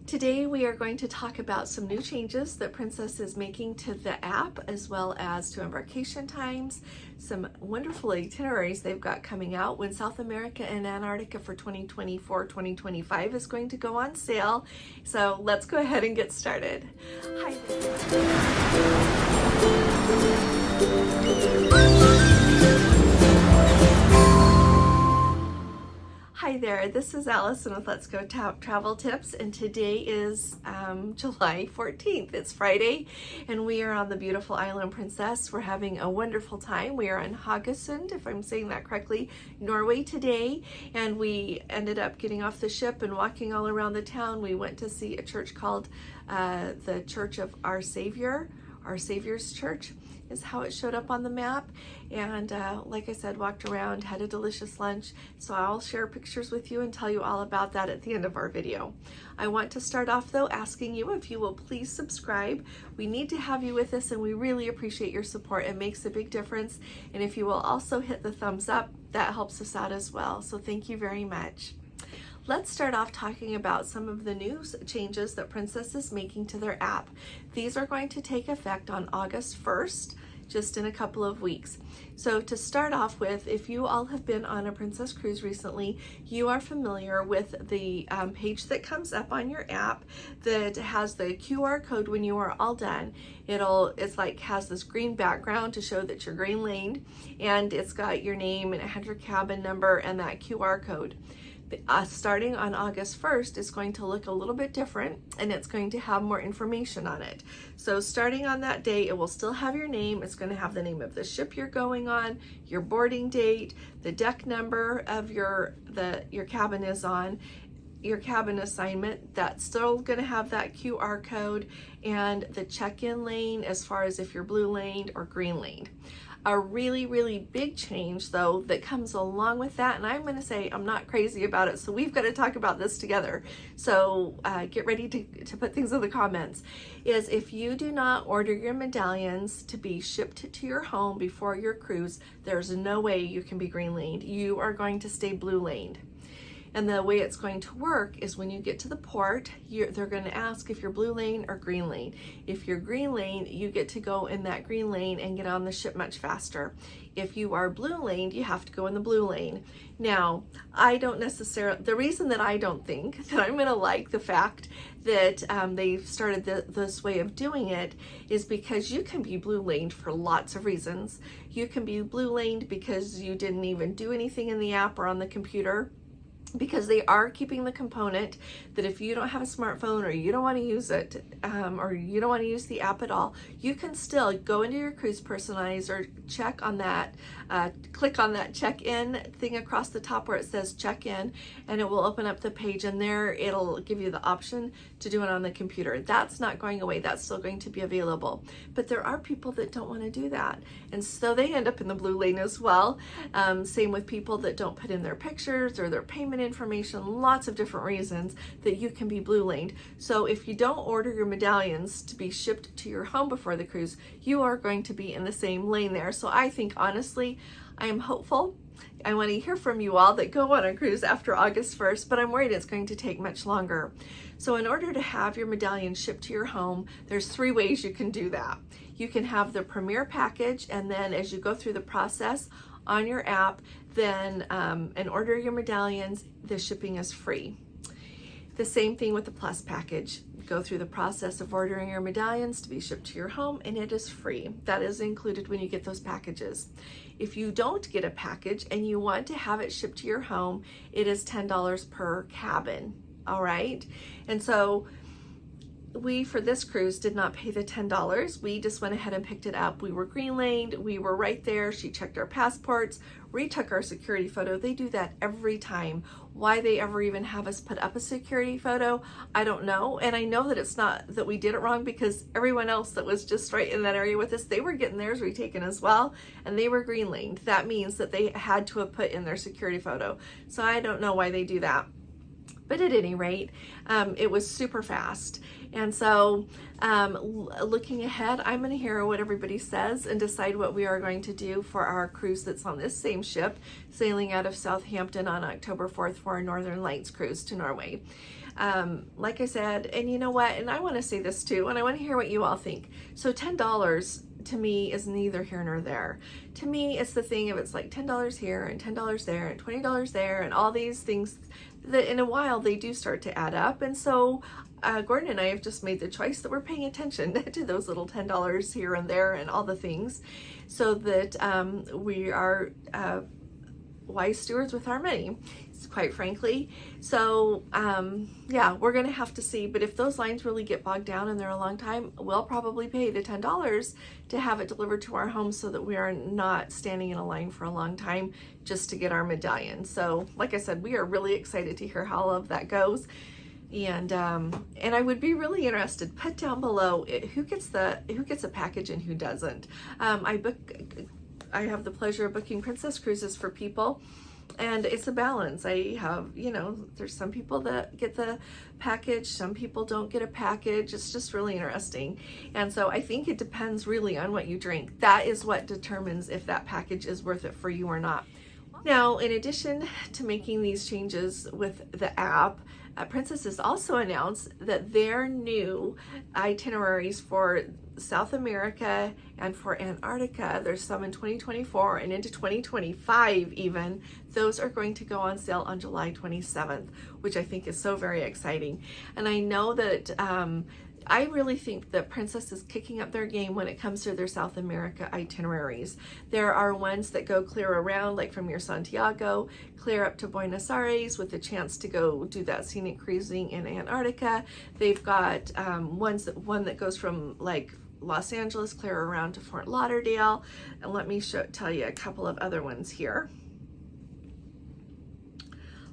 Today we are going to talk about some new changes that Princess is making to the app, as well as to embarkation times, some wonderful itineraries they've got coming out when South America and Antarctica for 2024-2025 is going to go on sale. So let's go ahead and get started. Hi Hi there, this is Allison with Let's Go Travel Tips, and today is July 14th. It's Friday, and we are on the beautiful island Princess. We're having a wonderful time. We are in Haugesund, if I'm saying that correctly, Norway today, and we ended up getting off the ship and walking all around the town. We went to see a church called the Church of Our Savior. Our Savior's Church is how it showed up on the map, and like I said, walked around, had a delicious lunch, so I'll share pictures with you and tell you all about that at the end of our video. I want to start off though asking you if you will please subscribe. We need to have you with us, and we really appreciate your support. It makes a big difference, and if you will also hit the thumbs up, that helps us out as well, so thank you very much. Let's start off talking about some of the new changes that Princess is making to their app. These are going to take effect on August 1st, just in a couple of weeks. So to start off with, if you all have been on a Princess cruise recently, you are familiar with the page that comes up on your app that has the QR code when you are all done. Has this green background to show that you're green laned, and it's got your name and it has your cabin number and that QR code. Starting on August 1st, it's going to look a little bit different, and it's going to have more information on it. So starting on that day, it will still have your name. It's going to have the name of the ship you're going on, your boarding date, the deck number of your cabin is on, your cabin assignment. That's still going to have that QR code, and the check-in lane as far as if you're blue laned or green laned. A really, really big change though that comes along with that, and I'm going to say I'm not crazy about it, so we've got to talk about this together. So get ready to put things in the comments, is if you do not order your medallions to be shipped to your home before your cruise, there's no way you can be green laned. You are going to stay blue laned. And the way it's going to work is when you get to the port, they're going to ask if you're blue lane or green lane. If you're green lane, you get to go in that green lane and get on the ship much faster. If you are blue lane, you have to go in the blue lane. Now, the reason that I don't think that I'm going to like the fact that they've started this way of doing it is because you can be blue laned for lots of reasons. You can be blue laned because you didn't even do anything in the app or on the computer, because they are keeping the component that if you don't have a smartphone or you don't want to use it, or you don't want to use the app at all, you can still go into your cruise personalizer, check on that, click on that check-in thing across the top where it says check-in, and it will open up the page, and there it'll give you the option to do it on the computer. That's not going away. That's still going to be available. But there are people that don't want to do that, and so they end up in the blue lane as well. Same with people that don't put in their pictures or their payment information, lots of different reasons that you can be blue laned. So if you don't order your medallions to be shipped to your home before the cruise, you are going to be in the same lane there. So I think, honestly, I am hopeful. I want to hear from you all that go on a cruise after August 1st, but I'm worried it's going to take much longer. So in order to have your medallion shipped to your home, there's 3 ways you can do that. You can have the Premier package, and then as you go through the process on your app, then and order your medallions, the shipping is free. The same thing with the Plus package. Go through the process of ordering your medallions to be shipped to your home, and it is free. That is included when you get those packages. If you don't get a package and you want to have it shipped to your home, it is $10 per cabin. All right. And so we, for this cruise, did not pay the $10. We just went ahead and picked it up. We were green laned. We were right there. She checked our passports, retook our security photo. They do that every time. Why they ever even have us put up a security photo, I don't know. And I know that it's not that we did it wrong, because everyone else that was just right in that area with us, they were getting theirs retaken as well, and they were green laned. That means that they had to have put in their security photo. So I don't know why they do that. But at any rate, it was super fast. And so looking ahead, I'm going to hear what everybody says and decide what we are going to do for our cruise that's on this same ship, sailing out of Southampton on October 4th for our Northern Lights cruise to Norway. Like I said, and you know what, and I want to say this too, and I want to hear what you all think. So $10 to me is neither here nor there. To me, it's the thing of, it's like $10 here and $10 there and $20 there and all these things that in a while they do start to add up. And so Gordon and I have just made the choice that we're paying attention to those little $10 here and there and all the things, so that we are wise stewards with our money, quite frankly. So yeah, we're gonna have to see, but if those lines really get bogged down and they're a long time, we'll probably pay the $10 to have it delivered to our home, so that we are not standing in a line for a long time just to get our medallion. So like I said, we are really excited to hear how all of that goes. And I would be really interested, put down below who gets a package and who doesn't. I have the pleasure of booking Princess Cruises for people, and it's a balance. I have, you know, there's some people that get the package, some people don't get a package. It's just really interesting. And so I think it depends really on what you drink. That is what determines if that package is worth it for you or not. Now, in addition to making these changes with the app, Princess has also announced that their new itineraries for South America and for Antarctica, there's some in 2024 and into 2025 even, those are going to go on sale on July 27th, which I think is so very exciting. And I know that I really think that Princess is kicking up their game when it comes to their South America itineraries. There are ones that go clear around, like from your Santiago, clear up to Buenos Aires with the chance to go do that scenic cruising in Antarctica. They've got one that goes from like Los Angeles clear around to Fort Lauderdale. And let me tell you a couple of other ones here.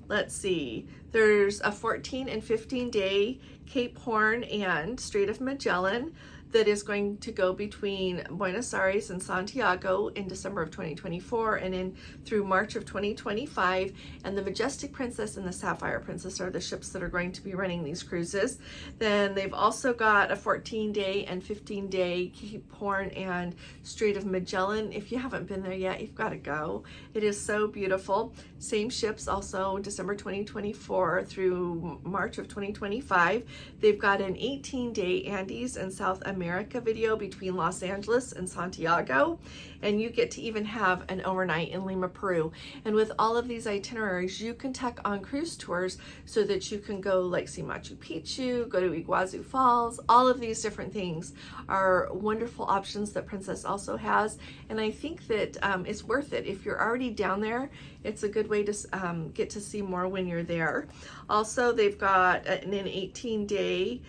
Let's see, there's a 14 and 15 day Cape Horn and Strait of Magellan that is going to go between Buenos Aires and Santiago in December of 2024 and in through March of 2025. And the Majestic Princess and the Sapphire Princess are the ships that are going to be running these cruises. Then they've also got a 14-day and 15-day Cape Horn and Strait of Magellan. If you haven't been there yet, you've got to go. It is so beautiful. Same ships, also December 2024 through March of 2025. They've got an 18-day Andes and South America video between Los Angeles and Santiago, and you get to even have an overnight in Lima, Peru. And with all of these itineraries, you can tack on cruise tours so that you can go like see Machu Picchu, go to Iguazu Falls. All of these different things are wonderful options that Princess also has, and I think that it's worth it. If you're already down there, it's a good way to get to see more when you're there. Also, they've got an 18-day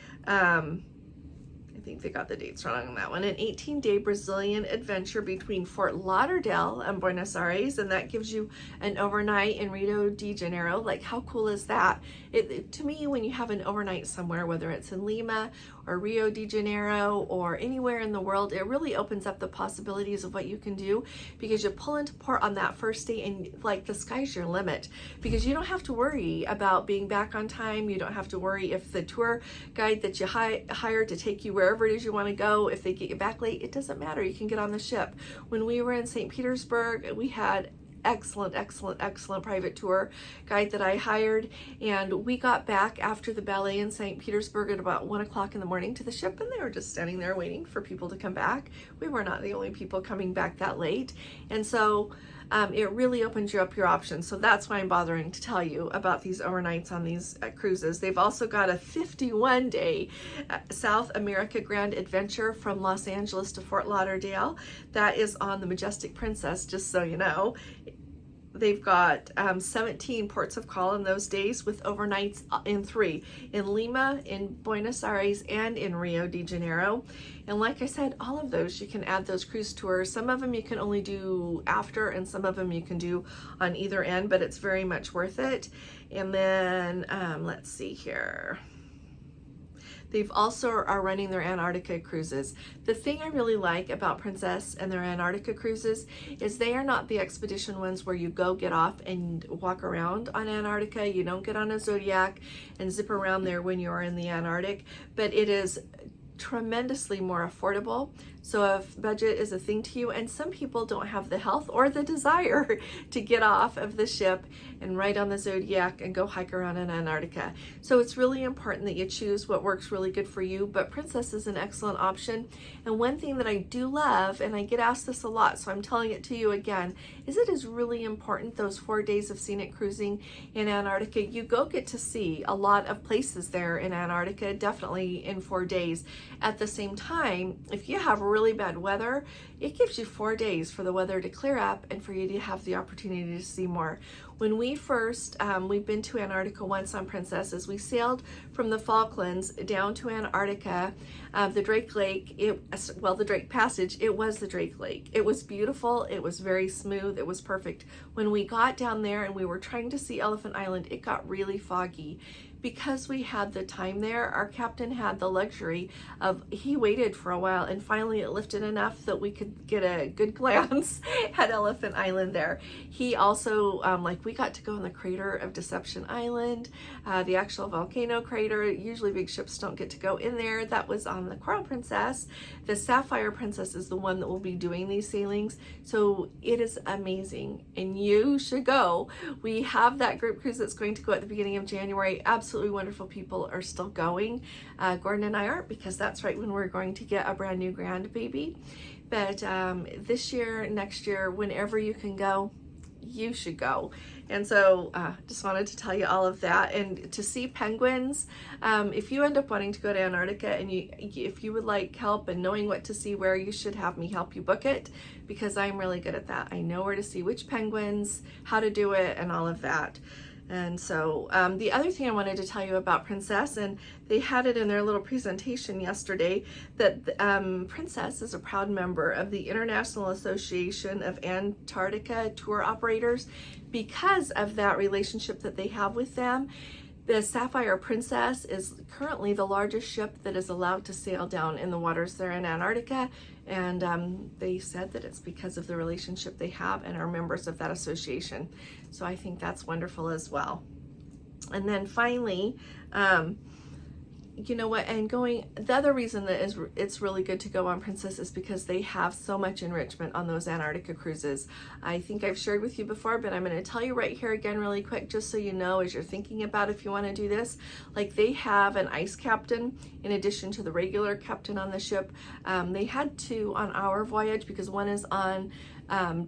I think they got the dates wrong on that one. An 18-day Brazilian adventure between Fort Lauderdale and Buenos Aires, and that gives you an overnight in Rio de Janeiro. Like, how cool is that? To me, when you have an overnight somewhere, whether it's in Lima or Rio de Janeiro or anywhere in the world, it really opens up the possibilities of what you can do, because you pull into port on that first day and like the sky's your limit, because you don't have to worry about being back on time. You don't have to worry if the tour guide that you hire to take you wherever it is you want to go, if they get you back late, it doesn't matter. You can get on the ship. When we were in St. Petersburg, we had excellent private tour guide that I hired, and we got back after the ballet in St. Petersburg at about 1 o'clock in the morning to the ship, and they were just standing there waiting for people to come back. We were not the only people coming back that late, and so it really opens you up your options. So that's why I'm bothering to tell you about these overnights on these cruises. They've also got a 51-day South America Grand Adventure from Los Angeles to Fort Lauderdale. That is on the Majestic Princess, just so you know. They've got 17 ports of call in those days, with overnights in 3, in Lima, in Buenos Aires, and in Rio de Janeiro. And like I said, all of those, you can add those cruise tours. Some of them you can only do after, and some of them you can do on either end, but it's very much worth it. And then let's see here. They've also are running their Antarctica cruises. The thing I really like about Princess and their Antarctica cruises is they are not the expedition ones where you go get off and walk around on Antarctica. You don't get on a Zodiac and zip around there when you're in the Antarctic, but it is tremendously more affordable. So if budget is a thing to you, and some people don't have the health or the desire to get off of the ship and ride on the Zodiac and go hike around in Antarctica. So it's really important that you choose what works really good for you, but Princess is an excellent option. And one thing that I do love, and I get asked this a lot, so I'm telling it to you again, is it is really important those 4 days of scenic cruising in Antarctica. You go get to see a lot of places there in Antarctica, definitely in 4 days. At the same time, if you have really bad weather, it gives you 4 days for the weather to clear up and for you to have the opportunity to see more. When we first, we've been to Antarctica once on Princess, as we sailed from the Falklands down to Antarctica, the Drake Lake, the Drake Passage, it was the Drake Lake. It was beautiful, it was very smooth, it was perfect. When we got down there and we were trying to see Elephant Island, it got really foggy. Because we had the time there, our captain had the luxury of, he waited for a while and finally it lifted enough that we could get a good glance at Elephant Island there. He also, we got to go in the crater of Deception Island, the actual volcano crater. Usually big ships don't get to go in there. That was on the Coral Princess. The Sapphire Princess is the one that will be doing these sailings. So it is amazing and you should go. We have that group cruise that's going to go at the beginning of January. Absolutely wonderful people are still going. Gordon and I aren't, because that's right when we're going to get a brand new grandbaby. But this year, next year, whenever you can go, you should go. And so just wanted to tell you all of that. And to see penguins, if you end up wanting to go to Antarctica and if you would like help and knowing what to see where, you should have me help you book it, because I'm really good at that. I know where to see which penguins, how to do it, and all of that. And so the other thing I wanted to tell you about Princess, and they had it in their little presentation yesterday, that Princess is a proud member of the International Association of Antarctica Tour Operators. Because of that relationship that they have with them, the Sapphire Princess is currently the largest ship that is allowed to sail down in the waters there in Antarctica. And they said that it's because of the relationship they have and are members of that association. So I think that's wonderful as well. And then finally, you know what, and the other reason that it's really good to go on Princess is because they have so much enrichment on those Antarctica cruises. I think I've shared with you before, but I'm going to tell you right here again really quick, just so you know, as you're thinking about if you want to do this, like they have an ice captain in addition to the regular captain on the ship. They had two on our voyage because one is on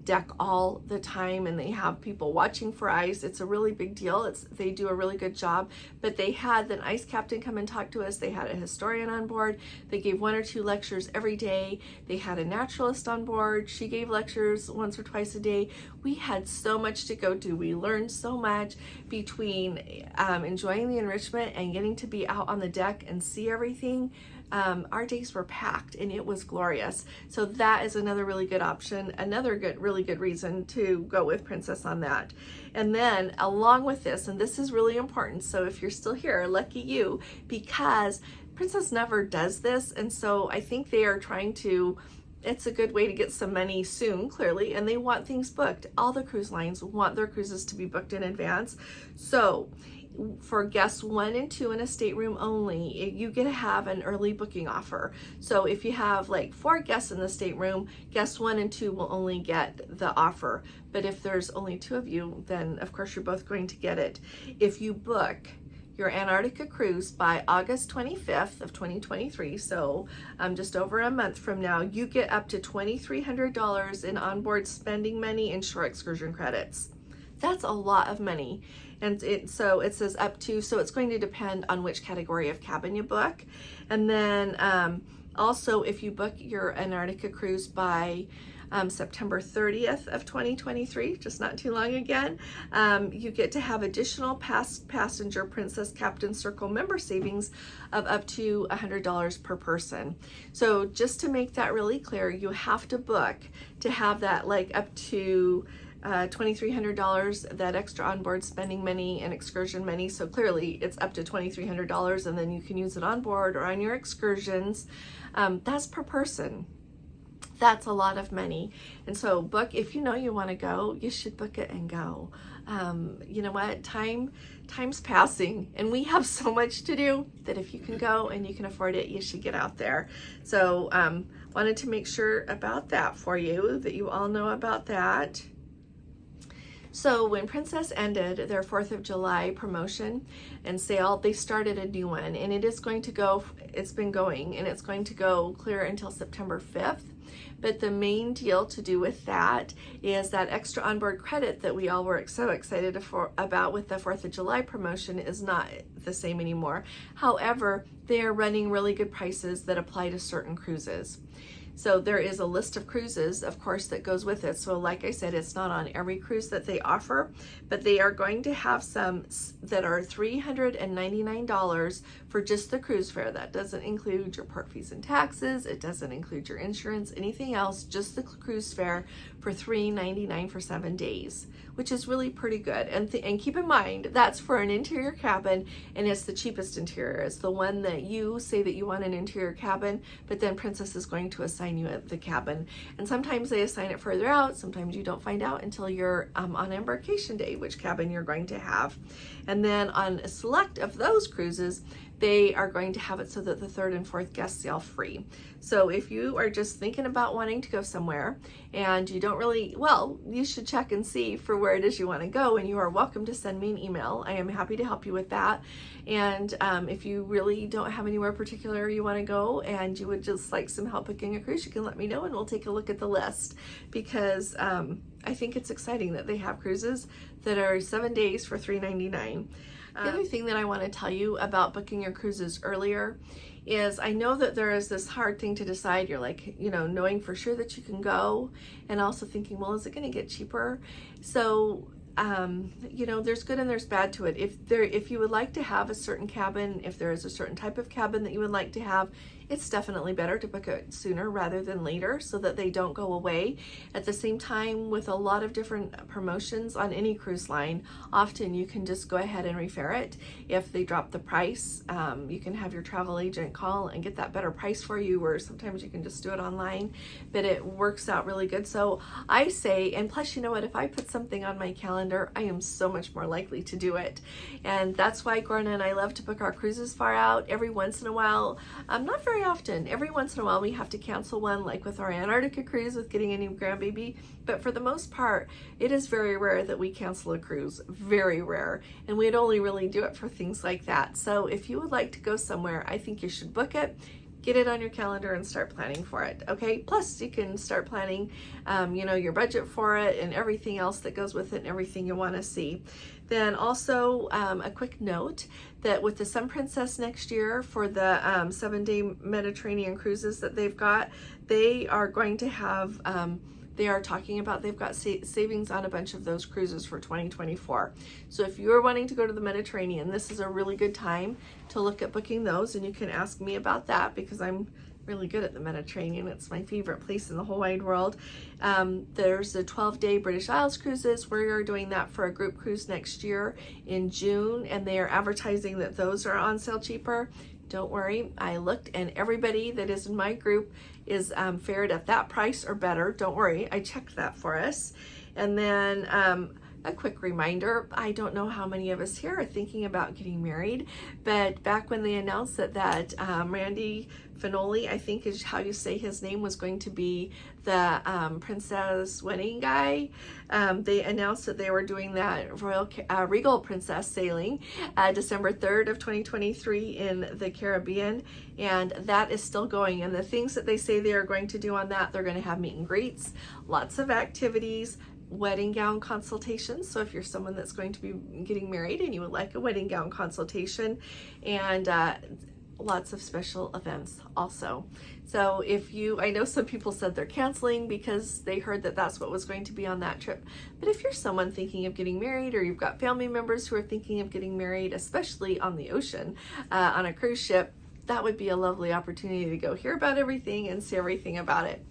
deck all the time and they have people watching for ice. It's a really big deal. They do a really good job, but they had an ice captain come and talk to us. They had a historian on board. They gave 1 or 2 lectures every day. They had a naturalist on board. She gave lectures once or twice a day. We had so much to go do. We learned so much between enjoying the enrichment and getting to be out on the deck and see everything. Our days were packed and it was glorious. So that is another really good option, another really good reason to go with Princess on that. And then along with this, and this is really important, so if you're still here, lucky you, because Princess never does this, and so I think they are trying to, it's a good way to get some money soon, clearly, and they want things booked. All the cruise lines want their cruises to be booked in advance. So for guests 1 and 2 in a stateroom only, you get to have an early booking offer. So if you have like 4 guests in the stateroom, guests 1 and 2 will only get the offer. But if there's only 2 of you, then of course you're both going to get it. If you book your Antarctica cruise by August 25th of 2023, so just over a month from now, you get up to $2,300 in onboard spending money and shore excursion credits. That's a lot of money. And so it says up to, so it's going to depend on which category of cabin you book. And then also if you book your Antarctica cruise by September 30th of 2023, just not too long again, you get to have additional passenger Princess Captain Circle member savings of up to $100 per person. So just to make that really clear, you have to book to have that like up to $2,300, that extra onboard spending money and excursion money. So clearly it's up to $2,300 and then you can use it on board or on your excursions. That's per person. That's a lot of money. And so book, if you know you want to go, you should book it and go. You know what, time's passing, and we have so much to do that if you can go and you can afford it, you should get out there. So wanted to make sure about that for you, that you all know about that. So when Princess ended their 4th of July promotion and sale, they started a new one, and it is going to go, it's been going, and it's going to go clear until September 5th. But the main deal to do with that is that extra onboard credit that we all were so excited about with the 4th of July promotion is not the same anymore. However, they are running really good prices that apply to certain cruises. So there is a list of cruises, of course, that goes with it. So like I said, it's not on every cruise that they offer, but they are going to have some that are $399 for just the cruise fare. That doesn't include your port fees and taxes. It doesn't include your insurance, anything else, just the cruise fare for $399 for 7 days, which is really pretty good. And keep in mind, that's for an interior cabin, and it's the cheapest interior. It's the one that you say that you want an interior cabin, but then Princess is going to assign you at the cabin. And sometimes they assign it further out. Sometimes you don't find out until you're on embarkation day which cabin you're going to have. And then on a select of those cruises, they are going to have it so that the 3rd and 4th guests sail free. So if you are just thinking about wanting to go somewhere and you don't really, well, you should check and see for where it is you want to go, and you are welcome to send me an email. I am happy to help you with that. And if you really don't have anywhere particular you want to go and you would just like some help booking a cruise, you can let me know and we'll take a look at the list, because I think it's exciting that they have cruises that are 7 days for $399. The other thing that I want to tell you about booking your cruises earlier is, I know that there is this hard thing to decide. You're like, you know, knowing for sure that you can go, and also thinking, well, is it going to get cheaper? So you know, there's good and there's bad to it. If you would like to have a certain cabin, if there is a certain type of cabin that you would like to have, it's definitely better to book it sooner rather than later so that they don't go away. At the same time, with a lot of different promotions on any cruise line, often you can just go ahead and refer it. If they drop the price, you can have your travel agent call and get that better price for you, or sometimes you can just do it online, but it works out really good. So I say, and plus, you know what, if I put something on my calendar, I am so much more likely to do it. And that's why Gorna and I love to book our cruises far out. Every once in a while, not very often, every once in a while we have to cancel one, like with our Antarctica cruise with getting a new grandbaby, but for the most part, it is very rare that we cancel a cruise, very rare, and we'd only really do it for things like that. So if you would like to go somewhere, I think you should book it, get it on your calendar, and start planning for it, okay? Plus, you can start planning, you know, your budget for it and everything else that goes with it and everything you want to see. Then also a quick note that with the Sun Princess next year for the 7-day Mediterranean cruises that they've got, they are going to have, they are talking about, they've got savings on a bunch of those cruises for 2024. So if you're wanting to go to the Mediterranean, this is a really good time to look at booking those, and you can ask me about that because I'm really good at the Mediterranean. It's my favorite place in the whole wide world. There's the 12-day British Isles cruises. We are doing that for a group cruise next year in June, and they are advertising that those are on sale cheaper. Don't worry, I looked, and everybody that is in my group is fared at that price or better. Don't worry, I checked that for us. And then a quick reminder, I don't know how many of us here are thinking about getting married, but back when they announced that Randy Finoli, I think is how you say his name, was going to be the princess wedding guy, they announced that they were doing that Regal Princess sailing December 3rd of 2023 in the Caribbean, and that is still going. And the things that they say they are going to do on that, they're going to have meet and greets, lots of activities, wedding gown consultations. So if you're someone that's going to be getting married and you would like a wedding gown consultation, and lots of special events also. So if you, I know some people said they're canceling because they heard that that's what was going to be on that trip. But if you're someone thinking of getting married, or you've got family members who are thinking of getting married, especially on the ocean, on a cruise ship, that would be a lovely opportunity to go hear about everything and see everything about it.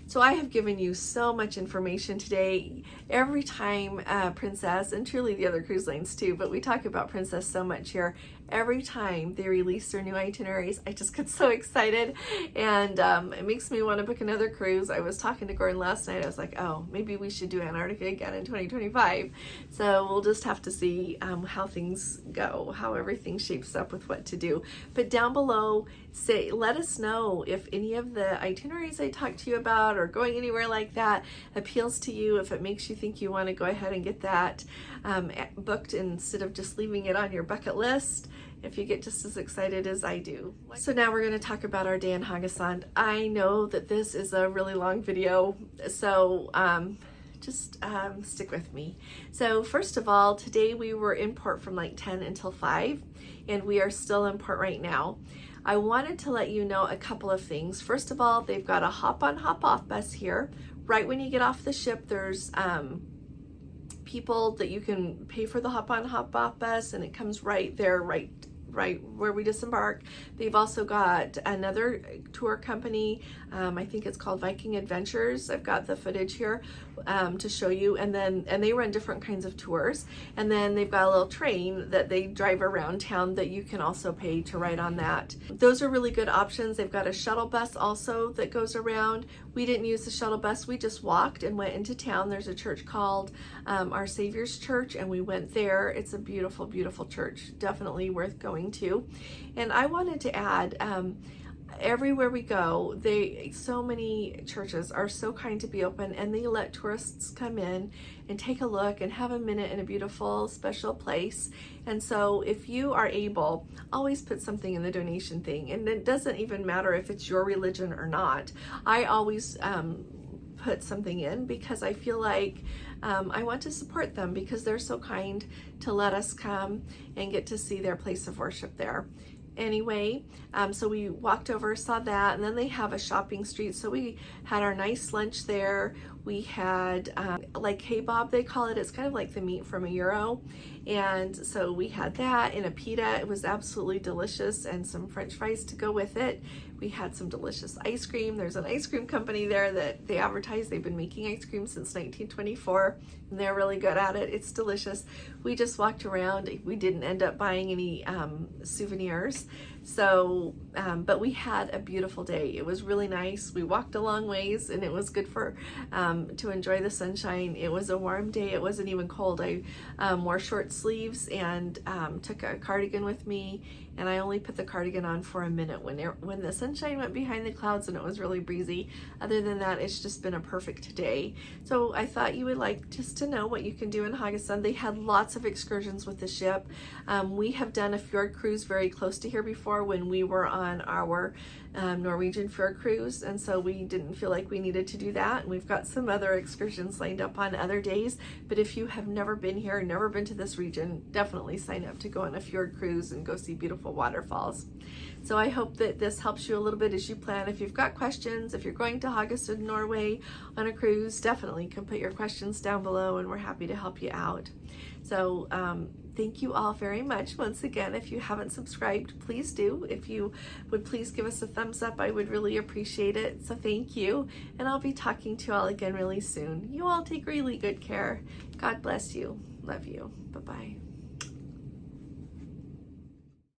So I have given you so much information today. Every time Princess, and truly the other cruise lines too, but we talk about Princess so much here, every time they release their new itineraries, I just get so excited, and it makes me want to book another cruise. I was talking to Gordon last night. I was like, oh, maybe we should do Antarctica again in 2025. So we'll just have to see how things go, how everything shapes up with what to do. But down below, let us know if any of the itineraries I talked to you about or going anywhere like that appeals to you, if it makes you think you want to go ahead and get that booked instead of just leaving it on your bucket list, if you get just as excited as I do. So now we're going to talk about our day in Haugesund. I know that this is a really long video, so just stick with me. So first of all, today we were in port from like 10 until 5, and we are still in port right now. I wanted to let you know a couple of things. First of all, they've got a hop-on, hop-off bus here. Right when you get off the ship, there's people that you can pay for the hop-on, hop-off bus, and it comes right there, right where we disembark. They've also got another tour company, I think it's called Viking Adventures. I've got the footage here to show you, and they run different kinds of tours, and then they've got a little train that they drive around town that you can also pay to ride on that. Those are really good options. They've got a shuttle bus also that goes around. We didn't use the shuttle bus, we just walked and went into town. There's a church called Our Savior's Church, and we went there. It's a beautiful, beautiful church, definitely worth going to. And I wanted to add, everywhere we go, so many churches are so kind to be open, and they let tourists come in and take a look and have a minute in a beautiful, special place. And so if you are able, always put something in the donation thing, and it doesn't even matter if it's your religion or not. I always put something in because I feel like I want to support them because they're so kind to let us come and get to see their place of worship there. Anyway, so we walked over, saw that, and then they have a shopping street. So we had our nice lunch there. We had like kebab, they call it. It's kind of like the meat from a gyro. And so we had that in a pita. It was absolutely delicious, and some French fries to go with it. We had some delicious ice cream. There's an ice cream company there that they advertise. They've been making ice cream since 1924, and they're really good at it. It's delicious. We just walked around. We didn't end up buying any souvenirs. So, but we had a beautiful day. It was really nice. We walked a long ways, and it was good for to enjoy the sunshine. It was a warm day. It wasn't even cold. I wore short sleeves and took a cardigan with me, and I only put the cardigan on for a minute when the sunshine went behind the clouds and it was really breezy. Other than that, it's just been a perfect day. So I thought you would like just to know what you can do in Haugesund. They had lots of excursions with the ship. We have done a fjord cruise very close to here before when we were on our Norwegian fjord cruise, and so we didn't feel like we needed to do that. And we've got some other excursions lined up on other days, but if you have never been here, never been to this region, definitely sign up to go on a fjord cruise and go see beautiful waterfalls. So I hope that this helps you a little bit as you plan. If you've got questions, if you're going to Haugesund, Norway on a cruise, definitely can put your questions down below, and we're happy to help you out. So thank you all very much. Once again, if you haven't subscribed, please do. If you would please give us a thumbs up, I would really appreciate it. So thank you, and I'll be talking to you all again really soon. You all take really good care. God bless you. Love you. Bye-bye.